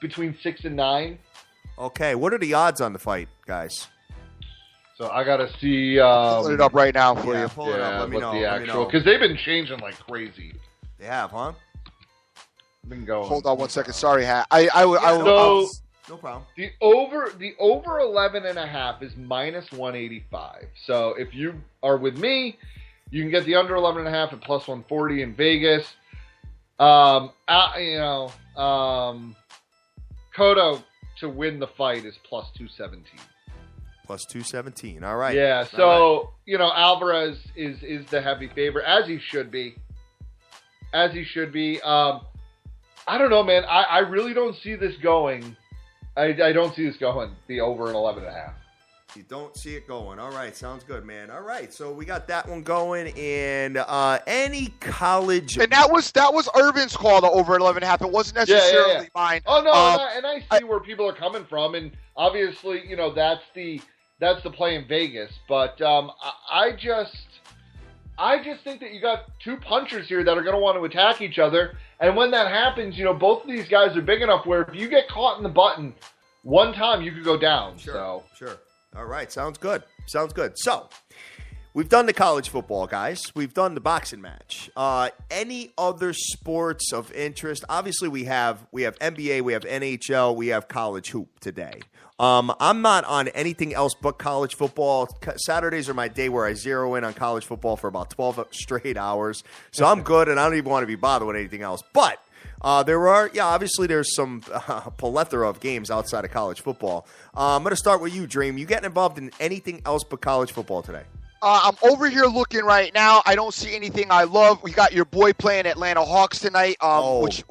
between 6 and 9. Okay, what are the odds on the fight, guys? So I got to see. Pulling it up right now for you. Pull it up. Let me know. The actual, because they've been changing like crazy. They have, huh? Been going. Hold on one second. Sorry, Hat. No problem. The over 11.5 is minus 185. So if you are with me, you can get the under 11.5 at plus 140 in Vegas. Cotto to win the fight is plus 217. Plus 217. All right. Yeah. So Alvarez is the heavy favorite, as he should be. I don't know, man. I really don't see this going. I don't see this going the over an 11.5. You don't see it going. All right. Sounds good, man. All right. So we got that one going. And any college. And that was Irvin's call, the over 11.5. It wasn't necessarily mine. Oh, no. And I see where people are coming from. And obviously, that's the play in Vegas. But I just think that you got two punchers here that are going to want to attack each other. And when that happens, both of these guys are big enough where if you get caught in the button one time, you could go down. Sure. All right. Sounds good. So we've done the college football, guys. We've done the boxing match. Any other sports of interest? Obviously, we have NBA, we have NHL, we have college hoop today. I'm not on anything else but college football. Saturdays are my day where I zero in on college football for about 12 straight hours. So I'm good, and I don't even want to be bothered with anything else. But obviously there's some plethora of games outside of college football. I'm going to start with you, Dream. You getting involved in anything else but college football today? I'm over here looking right now. I don't see anything I love. We got your boy playing Atlanta Hawks tonight. Which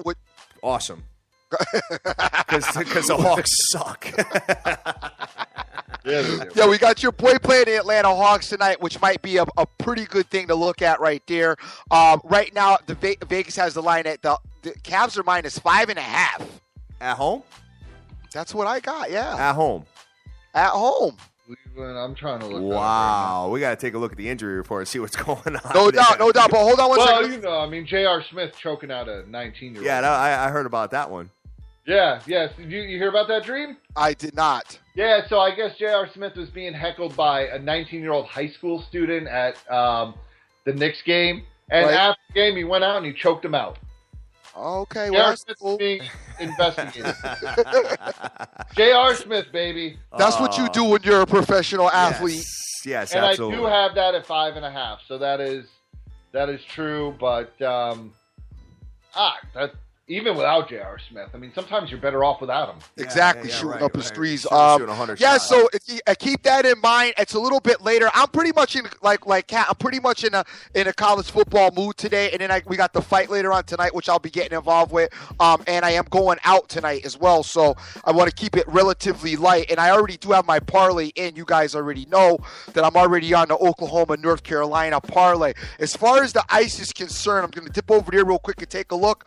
awesome. Because the Hawks suck. Yeah, we got your boy playing the Atlanta Hawks tonight, which might be a pretty good thing to look at right there. Right now, Vegas has the line at the Cavs are -5.5 at home. That's what I got. Yeah, at home. At home. Cleveland. I'm trying to look. Wow, we got to take a look at the injury report and see what's going on. No doubt. But hold on one second. Well, you know, I mean, J.R. Smith choking out a 19-year-old. Yeah, no, I heard about that one. Yeah, yes. Did you hear about that dream? I did not. Yeah, so I guess J.R. Smith was being heckled by a 19-year-old high school student at the Knicks game. And after the game, he went out and he choked him out. Okay, well, J.R. Smith is being investigated. J.R. Smith, baby. That's what you do when you're a professional athlete. Yes, and absolutely. I do have that at 5.5, so that is true. But even without J.R. Smith, I mean, sometimes you're better off without him. Exactly, shooting up his threes. Shooting 100 shots. So keep that in mind. It's a little bit later. I'm pretty much in I'm pretty much in a college football mood today, and then we got the fight later on tonight, which I'll be getting involved with. And I am going out tonight as well, so I want to keep it relatively light. And I already do have my parlay in. You guys already know that I'm already on the Oklahoma North Carolina parlay. As far as the ice is concerned, I'm going to dip over there real quick and take a look.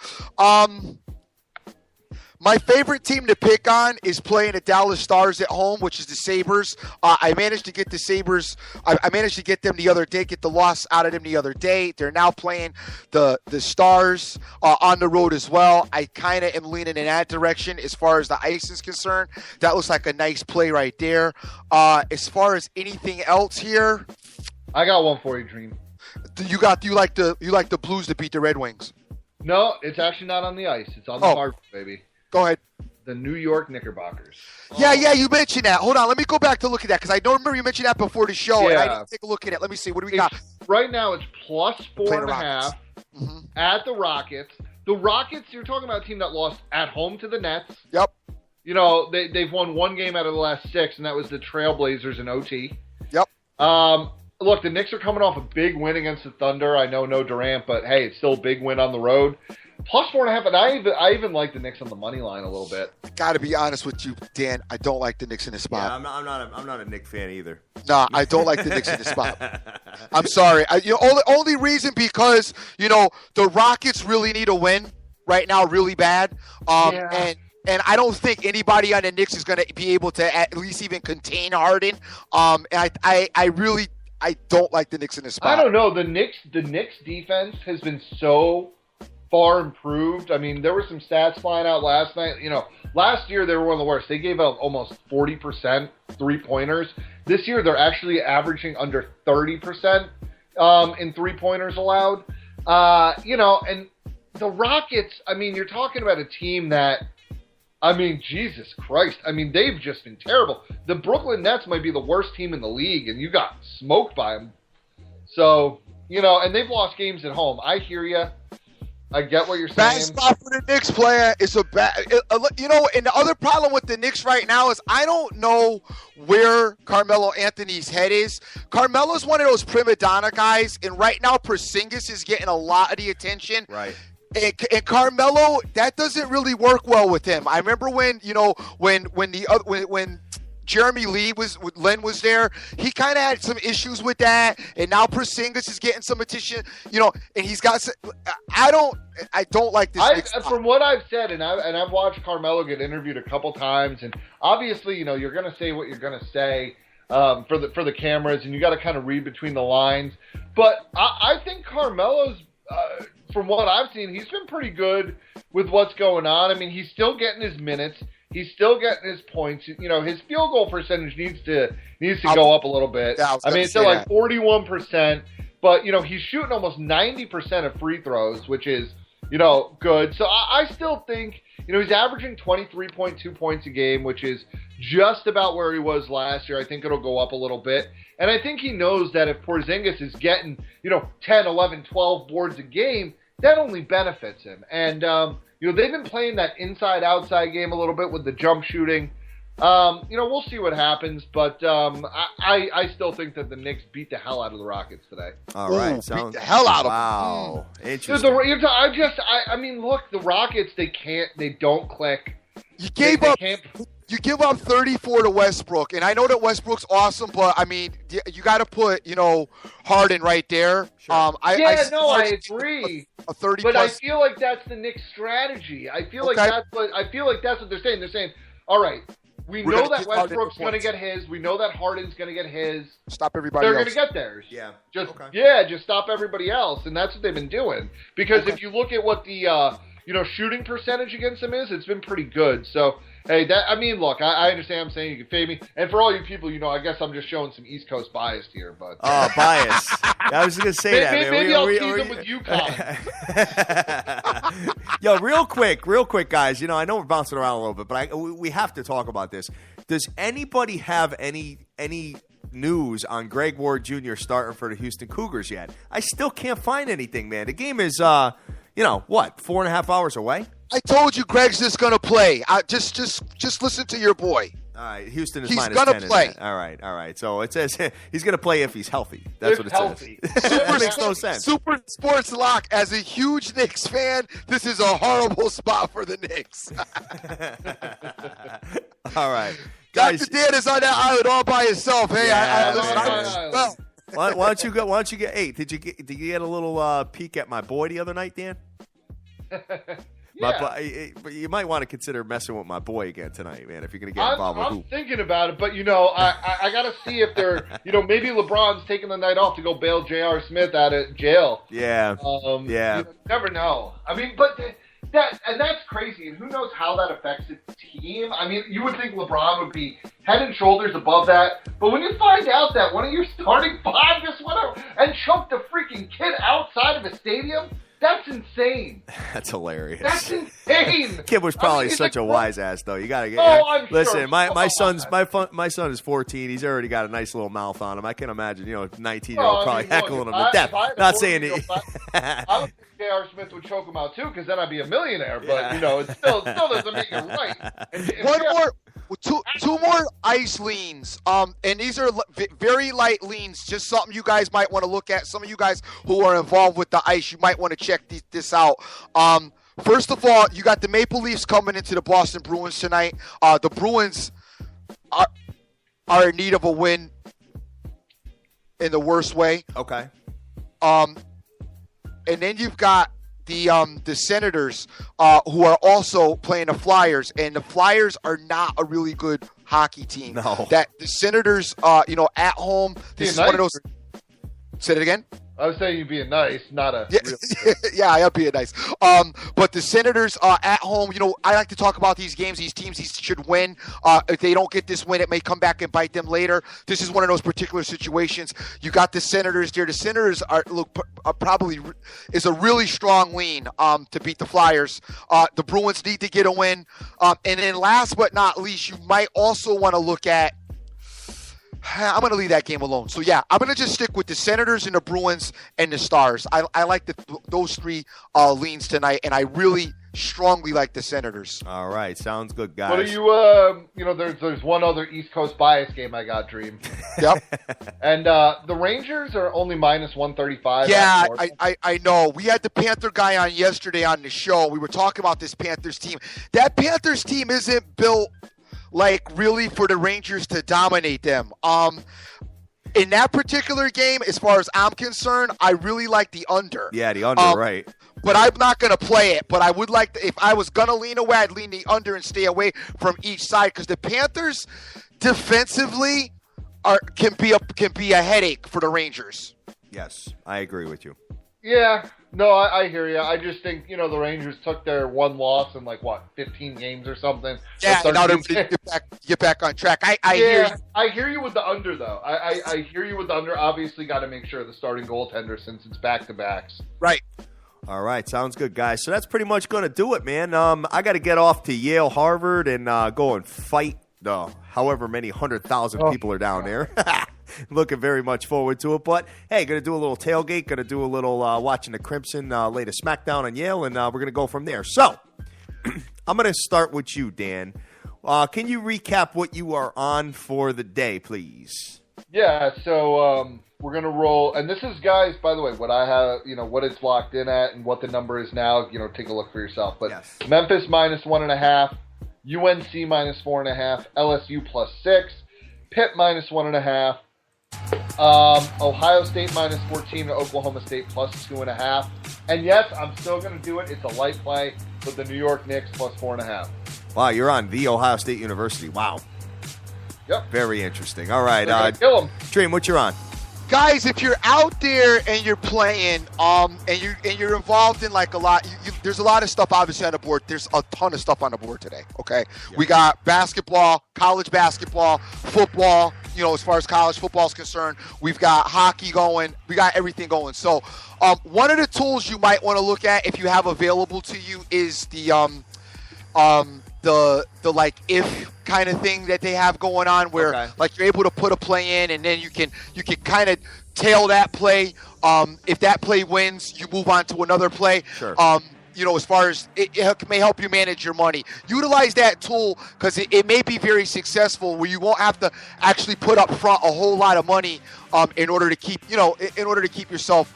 My favorite team to pick on is playing the Dallas Stars at home, which is the Sabres. I managed to get the Sabres. I managed to get them the other day, get the loss out of them the other day. They're now playing the Stars on the road as well. I kind of am leaning in that direction as far as the ice is concerned. That looks like a nice play right there. As far as anything else here, I got one for you, Dream. You like the Blues to beat the Red Wings. No, it's actually not on the ice. It's on the hard, baby. Go ahead. The New York Knickerbockers. Yeah, you mentioned that. Hold on, let me go back to look at that because I don't remember you mentioned that before the show. And I need to take a look at it. Let me see. What do we got? Right now, it's +4.5 at the Rockets. The Rockets, you're talking about a team that lost at home to the Nets. Yep. You know, they've won one game out of the last 6, and that was the Trailblazers in OT. Yep. Look, the Knicks are coming off a big win against the Thunder. I know no Durant, but hey, it's still a big win on the road. +4.5, and I even like the Knicks on the money line a little bit. Got to be honest with you, Dan. I don't like the Knicks in this spot. Yeah, I'm not a Knicks fan either. No, I don't like the Knicks in this spot. I'm sorry. Only reason because the Rockets really need a win right now, really bad. And I don't think anybody on the Knicks is going to be able to at least even contain Harden. And I don't like the Knicks in this spot. I don't know. The Knicks defense has been so far improved. I mean, there were some stats flying out last night. Last year they were one of the worst. They gave up almost 40% three-pointers. This year they're actually averaging under 30% in three-pointers allowed. And the Rockets, I mean, you're talking about a team that, I mean, Jesus Christ. I mean, they've just been terrible. The Brooklyn Nets might be the worst team in the league, and you got smoked by them. So, and they've lost games at home. I hear you. I get what you're saying. Bad spot for the Knicks player. It's a bad, and the other problem with the Knicks right now is I don't know where Carmelo Anthony's head is. Carmelo's one of those prima donna guys, and right now Porzingis is getting a lot of the attention. Right. And Carmelo, that doesn't really work well with him. I remember when Jeremy Lin was there, he kind of had some issues with that, and now Porzingis is getting some attention, and he's got. I don't like this. From what I've said, and I've watched Carmelo get interviewed a couple times, and obviously, you're going to say what you're going to say for the cameras, and you got to kind of read between the lines. But I think Carmelo's. From what I've seen, he's been pretty good with what's going on. I mean, he's still getting his minutes. He's still getting his points. His field goal percentage needs to go up a little bit. Yeah, I mean, it's still like 41%, but he's shooting almost 90% of free throws, which is good. So I still think he's averaging 23.2 points a game, which is just about where he was last year. I think it'll go up a little bit. And I think he knows that if Porzingis is getting, 10, 11, 12 boards a game, that only benefits him. And, they've been playing that inside-outside game a little bit with the jump shooting. We'll see what happens, but I still think that the Knicks beat the hell out of the Rockets today. All right, beat the hell out of them. Wow, interesting. Look, the Rockets, they don't click. You You give up 34 to Westbrook, and I know that Westbrook's awesome, but I mean, you got to put Harden right there. Sure. I agree. A 30, but I feel like that's the Knicks' strategy. I feel like that's what they're saying. They're saying, all right, we know that Westbrook's going to get his. We know that Harden's going to get his. Stop everybody else. They're going to get theirs. Yeah. Just stop everybody else, and that's what they've been doing. Because if you look at what the shooting percentage against them is, it's been pretty good. So. Hey, look, I understand. I'm saying you can fade me, and for all you people, I guess I'm just showing some East Coast bias here, but bias. I was gonna say that. Maybe I'll tease them with UConn. Yo, real quick, guys. I know we're bouncing around a little bit, but we have to talk about this. Does anybody have any news on Greg Ward Jr. starting for the Houston Cougars yet? I still can't find anything, man. The game is, 4.5 hours away. I told you Greg's just going to play. Just listen to your boy. All right, Houston is he's minus gonna 10. Play. All right. So it says he's going to play if he's healthy. That's what it says. Super makes no sense. Super Sports Lock. As a huge Knicks fan, this is a horrible spot for the Knicks. All right, guys. Dr. Dan is on that island all by himself. Hey, why don't you get 8? Did you get a little peek at my boy the other night, Dan? Yeah. You might want to consider messing with my boy again tonight, man, if you're going to get involved with I'm thinking about it, but, I got to see if they're, maybe LeBron's taking the night off to go bail J.R. Smith out of jail. Yeah. Yeah. You never know. I mean, but that's crazy, and who knows how that affects the team. I mean, you would think LeBron would be head and shoulders above that, but when you find out that one of your starting five just went out and choked a freaking kid outside of a stadium, that's insane. That's hilarious. That's insane. Kid was probably such a wise ass, though. You gotta get. I'm listen, sure. my son is 14. He's already got a nice little mouth on him. I can imagine, 19-year-old probably heckling him to death. Not saying it. I would think J.R. Smith would choke him out too, because then I'd be a millionaire. But it still doesn't make it right. Two more ice leans. And these are very light leans. Just something you guys might want to look at. Some of you guys who are involved with the ice, you might want to check this out. First of all, you got the Maple Leafs coming into the Boston Bruins tonight. The Bruins are in need of a win in the worst way. Okay. And then you've got the Senators who are also playing the Flyers, and the Flyers are not a really good hockey team. No. That the Senators, at home, this is one of those. Say it again. I was saying you're being nice, not a real yeah, I am being nice. But the Senators at home, I like to talk about these games, these teams, these should win. If they don't get this win, it may come back and bite them later. This is one of those particular situations. You got the Senators there. The Senators are probably is a really strong lean to beat the Flyers. The Bruins need to get a win. And then last but not least, you might also want to look at. I'm going to leave that game alone. So, yeah, I'm going to just stick with the Senators and the Bruins and the Stars. I like those three leans tonight, and I really strongly like the Senators. All right. Sounds good, guys. What are you, there's one other East Coast bias game I got, Dream. Yep. And the Rangers are only minus 135. Yeah, I know. We had the Panther guy on yesterday on the show. We were talking about this Panthers team. That Panthers team isn't built really for the Rangers to dominate them. In that particular game, as far as I'm concerned, I really like the under. Yeah, the under, right. But I'm not going to play it. But I would like to, if I was going to lean away, I'd lean the under and stay away from each side, because the Panthers defensively can be a headache for the Rangers. Yes, I agree with you. Yeah, no, I hear you. I just think, the Rangers took their one loss in 15 games or something. Yeah, now they're get back on track. I hear you with the under, though. I hear you with the under. Obviously, got to make sure the starting goaltender, since it's back-to-backs. Right. All right, sounds good, guys. So that's pretty much going to do it, man. I got to get off to Yale, Harvard, and go and fight however many 100,000 people are down there. Looking very much forward to it. But, hey, going to do a little tailgate, going to do a little watching the Crimson lay the smackdown on Yale, and we're going to go from there. So, I'm going to start with you, Dan. can you recap what you are on for the day, please? Yeah, so we're going to roll. And this is, guys, by the way, what I have, what it's locked in at and what the number is now. Take a look for yourself. But yes. Memphis -1.5, UNC -4.5, LSU +6, Pitt -1.5, Ohio State -14, and Oklahoma State +2.5. And yes, I'm still going to do it. It's a light play with the New York Knicks +4.5. Wow, you're on The Ohio State University. Wow. Yep. Very interesting. All right. Kill them. Dream, what you're on? Guys, if you're out there and you're playing, and you're involved in like a lot, there's a lot of stuff obviously on the board. There's a ton of stuff on the board today. Okay, yeah. We got basketball, college basketball, football. As far as college football is concerned, we've got hockey going. We got everything going. So, one of the tools you might want to look at if you have available to you is the like if kind of thing that they have going on where like you're able to put a play in and then you can kind of tail that play. If that play wins, you move on to another play. Sure. As far as it may help you manage your money. Utilize that tool because it may be very successful where you won't have to actually put up front a whole lot of money in order to keep yourself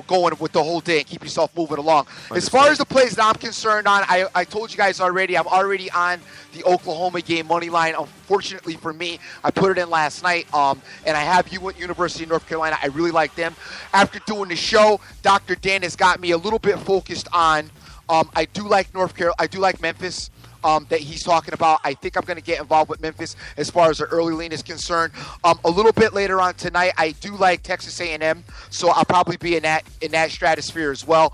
going with the whole day and keep yourself moving along. As far as the plays that I'm concerned on, I told you guys already, I'm already on the Oklahoma game money line. Unfortunately for me, I put it in last night, and I have University of North Carolina. I really like them. After doing the show, Dr. Dan has got me a little bit focused on. I do like North Carolina. I do like Memphis. That he's talking about. I think I'm going to get involved with Memphis as far as the early lean is concerned. A little bit later on tonight, I do like Texas A&M, so I'll probably be in that stratosphere as well.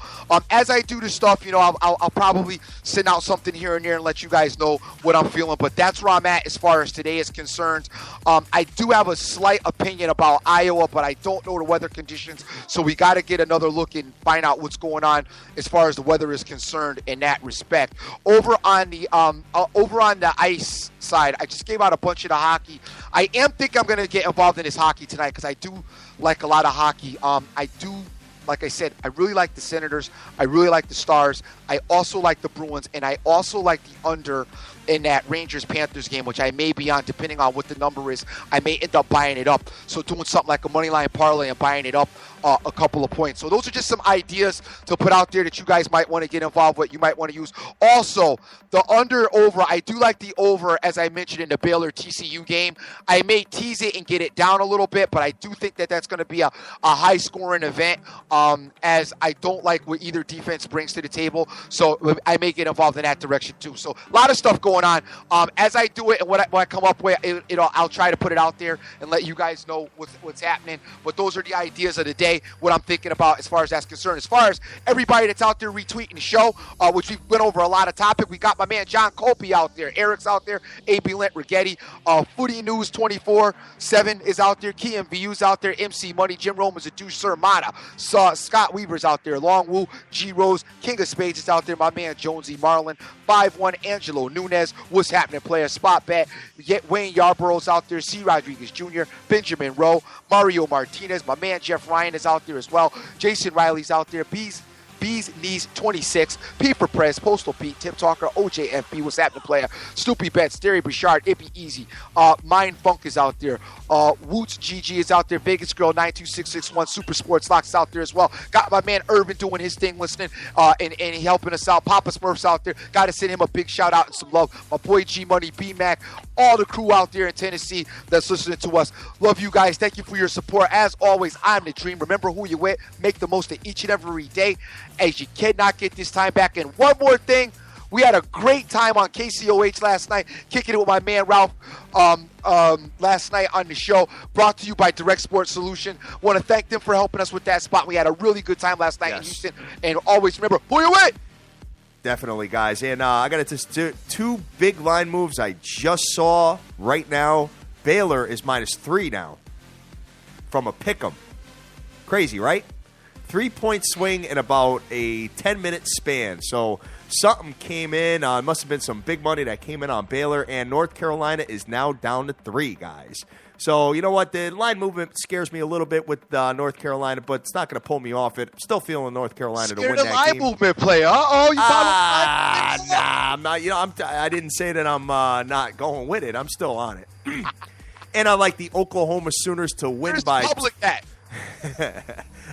As I do this stuff, I'll probably send out something here and there and let you guys know what I'm feeling. But that's where I'm at as far as today is concerned. I do have a slight opinion about Iowa, but I don't know the weather conditions, so we got to get another look and find out what's going on as far as the weather is concerned in that respect. Over on the ice side, I just gave out a bunch of the hockey. I think I'm going to get involved in this hockey tonight because I do like a lot of hockey. Like I said, I really like the Senators. I really like the Stars. I also like the Bruins, and I also like the under in that Rangers-Panthers game, which I may be on depending on what the number is. I may end up buying it up. So doing something like a money line parlay and buying it up a couple of points. So those are just some ideas to put out there that you guys might want to get involved with, you might want to use. Also, the under-over, I do like the over, as I mentioned in the Baylor-TCU game. I may tease it and get it down a little bit, but I do think that that's going to be a high-scoring event, as I don't like what either defense brings to the table. So I may get involved in that direction too. So a lot of stuff going on. As I do it and what I come up with, I'll try to put it out there and let you guys know what's happening. But those are the ideas of the day, what I'm thinking about as far as that's concerned. As far as everybody that's out there retweeting the show, which we've went over a lot of topic, we got my man John Colby out there, Eric's out there, AB Lent Rigetti, Footy News 24/7 is out there, Key MVU's out there, MC Money, Jim Roman's a douche, Sir Mata, Scott Weaver's out there, Long Woo, G Rose, King of Spades is out there, my man Jonesy Marlin, 5-1 Angelo Nunez, what's happening player, Spot Bet, Wayne Yarborough's out there, C. Rodriguez Jr., Benjamin Rowe, Mario Martinez, my man Jeff Ryan is out there as well, Jason Riley's out there, Bees Knees 26, P for Press, Postal Pete, Tip Talker, OJFB, what's happening player, Stoopy Betts, Derry Bouchard, Ippy Easy, Mind Funk is out there, Woots GG is out there, Vegas Girl 92661, Super Sports Locks is out there as well. Got my man Urban doing his thing, listening and he helping us out. Papa Smurf's out there. Got to send him a big shout out and some love. My boy G Money, B Mac, all the crew out there in Tennessee that's listening to us. Love you guys. Thank you for your support. As always, I'm the Dream. Remember who you with. Make the most of each and every day, as you cannot get this time back. And one more thing, we had a great time on KCOH last night, kicking it with my man Ralph last night on the show, brought to you by Direct Sports Solution. Want to thank them for helping us with that spot. We had a really good time last night in Houston. And always remember, who you with? Definitely, guys. And I got to just two big line moves I just saw right now. Baylor is -3 now from a pick'em. Crazy, right? 3-point swing in about a 10-minute span. So something came in. It must have been some big money that came in on Baylor, and North Carolina is now down to 3, guys. So, you know what? The line movement scares me a little bit with North Carolina, but it's not going to pull me off it. I'm still feeling North Carolina to win that game. Line movement player. Uh-oh, you nah, I'm not. You know, I didn't say that I'm not going with it. I'm still on it. And I like the Oklahoma Sooners to win by. Public that.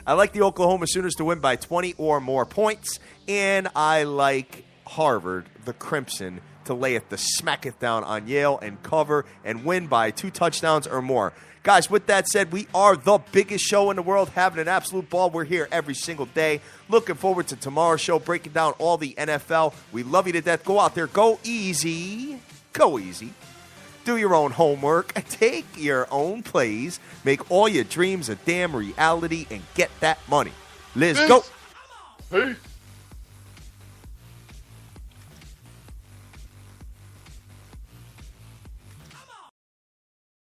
I like the Oklahoma Sooners to win by 20 or more points, and I like Harvard, the Crimson, to lay it, to smack it down on Yale and cover and win by 2 touchdowns or more. Guys, with that said, we are the biggest show in the world, having an absolute ball. We're here every single day. Looking forward to tomorrow's show, breaking down all the NFL. We love you to death. Go out there. Go easy. Go easy. Do your own homework. Take your own plays. Make all your dreams a damn reality and get that money. Let's go. Peace.